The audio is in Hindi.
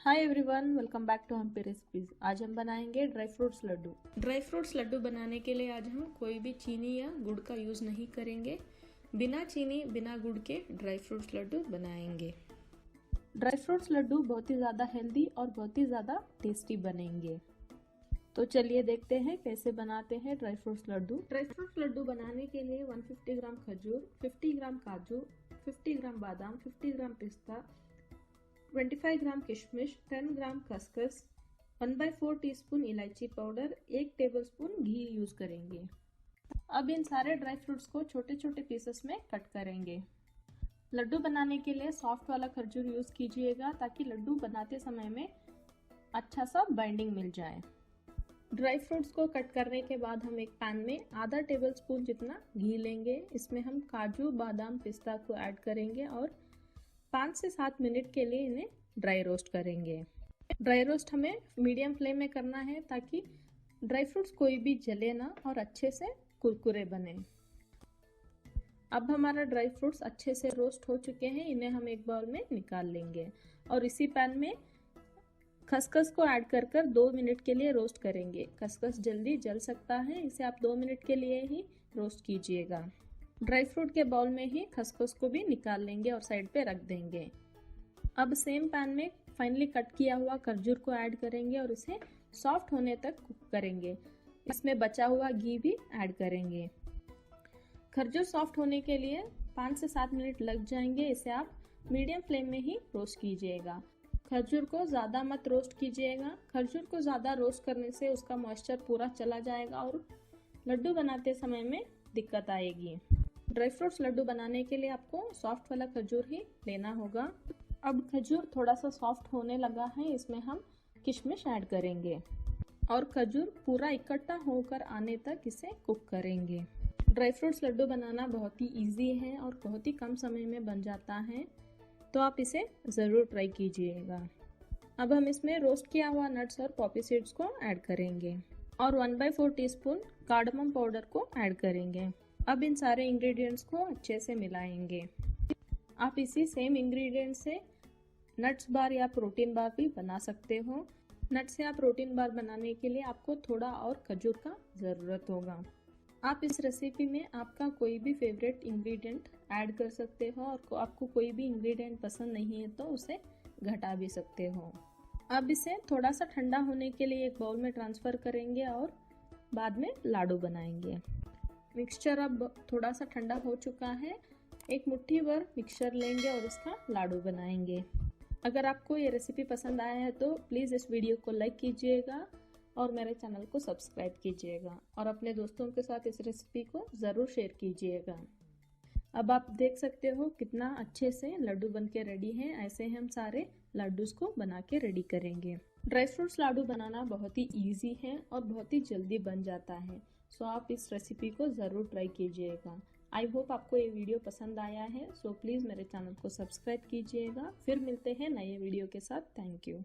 Hi everyone, welcome back to Hampi recipes. आज हम बनाएंगे dry fruits laddu. Dry fruits laddu बनाने के लिए आज हम कोई भी चीनी या गुड़ का यूज नहीं करेंगे। बिना चीनी बिना गुड़ के ड्राई फ्रूट्स लड्डू बनाएंगे। ड्राई फ्रूट्स लड्डू बहुत ही ज़्यादा हेल्दी और बहुत ही ज़्यादा टेस्टी बनेंगे। तो चलिए देखते हैं कैसे बनाते हैं dry fruits laddu. Dry fruits laddu बनाने के लिए 150 ग्राम खजूर, 50 ग्राम काजू, 50 ग्राम बादाम, 50 ग्राम पिस्ता, 25 ग्राम किशमिश, 10 ग्राम खसखस, 1/4 टीस्पून इलायची पाउडर, 1 टेबलस्पून घी यूज करेंगे। अब इन सारे ड्राई फ्रूट्स को छोटे छोटे पीसेस में कट करेंगे। लड्डू बनाने के लिए सॉफ्ट वाला खजूर यूज कीजिएगा ताकि लड्डू बनाते समय में अच्छा सा बाइंडिंग मिल जाए। ड्राई फ्रूट्स को कट करने के बाद हम एक पैन में आधा टेबलस्पून जितना घी लेंगे। इसमें हम काजू, बादाम, पिस्ता को ऐड करेंगे और 5 से 7 मिनट के लिए इन्हें ड्राई रोस्ट करेंगे। ड्राई रोस्ट हमें मीडियम फ्लेम में करना है ताकि ड्राई फ्रूट्स कोई भी जले ना और अच्छे से कुरकुरे बने। अब हमारा ड्राई फ्रूट्स अच्छे से रोस्ट हो चुके हैं, इन्हें हम एक बाउल में निकाल लेंगे और इसी पैन में खसखस को ऐड कर 2 मिनट के लिए रोस्ट करेंगे। खसखस जल्दी जल सकता है, इसे आप 2 मिनट के लिए ही रोस्ट कीजिएगा। ड्राई फ्रूट के बाउल में ही खसखस को भी निकाल लेंगे और साइड पे रख देंगे। अब सेम पैन में फाइनली कट किया हुआ खजूर को ऐड करेंगे और इसे सॉफ्ट होने तक कुक करेंगे। इसमें बचा हुआ घी भी ऐड करेंगे। खजूर सॉफ्ट होने के लिए 5 से 7 मिनट लग जाएंगे। इसे आप मीडियम फ्लेम में ही रोस्ट कीजिएगा। खजूर को ज़्यादा मत रोस्ट कीजिएगा। खजूर को ज़्यादा रोस्ट करने से उसका मॉइस्चर पूरा चला जाएगा और लड्डू बनाते समय में दिक्कत आएगी। ड्राई फ्रूट्स लड्डू बनाने के लिए आपको सॉफ्ट वाला खजूर ही लेना होगा। अब खजूर थोड़ा सा सॉफ्ट होने लगा है, इसमें हम किशमिश ऐड करेंगे और खजूर पूरा इकट्ठा होकर आने तक इसे कुक करेंगे। ड्राई फ्रूट्स लड्डू बनाना बहुत ही इजी है और बहुत ही कम समय में बन जाता है, तो आप इसे ज़रूर ट्राई कीजिएगा। अब हम इसमें रोस्ट किया हुआ नट्स और पॉपी सीड्स को ऐड करेंगे और 1/4 टीस्पून कार्डमम पाउडर को ऐड करेंगे। अब इन सारे इंग्रेडिएंट्स को अच्छे से मिलाएंगे। आप इसी सेम इंग्रेडिएंट से नट्स बार या प्रोटीन बार भी बना सकते हो। नट्स या प्रोटीन बार बनाने के लिए आपको थोड़ा और खजूर का ज़रूरत होगा। आप इस रेसिपी में आपका कोई भी फेवरेट इंग्रेडिएंट ऐड कर सकते हो और आपको कोई भी इंग्रेडिएंट पसंद नहीं है तो उसे घटा भी सकते हो। अब इसे थोड़ा सा ठंडा होने के लिए एक बाउल में ट्रांसफ़र करेंगे और बाद में लाडू बनाएंगे। मिक्सचर अब थोड़ा सा ठंडा हो चुका है। एक मुट्ठी भर मिक्सचर लेंगे और इसका लाडू बनाएंगे। अगर आपको ये रेसिपी पसंद आया है तो प्लीज़ इस वीडियो को लाइक कीजिएगा और मेरे चैनल को सब्सक्राइब कीजिएगा और अपने दोस्तों के साथ इस रेसिपी को ज़रूर शेयर कीजिएगा। अब आप देख सकते हो कितना अच्छे से लड्डू बन के रेडी है। ऐसे ही हम सारे लड्डूस को बना के रेडी करेंगे। ड्राई फ्रूट्स लाडू बनाना बहुत ही इजी है और बहुत ही जल्दी बन जाता है, सो आप इस रेसिपी को ज़रूर ट्राई कीजिएगा। आई होप आपको ये वीडियो पसंद आया है, सो प्लीज़ मेरे चैनल को सब्सक्राइब कीजिएगा। फिर मिलते हैं नए वीडियो के साथ। Thank you.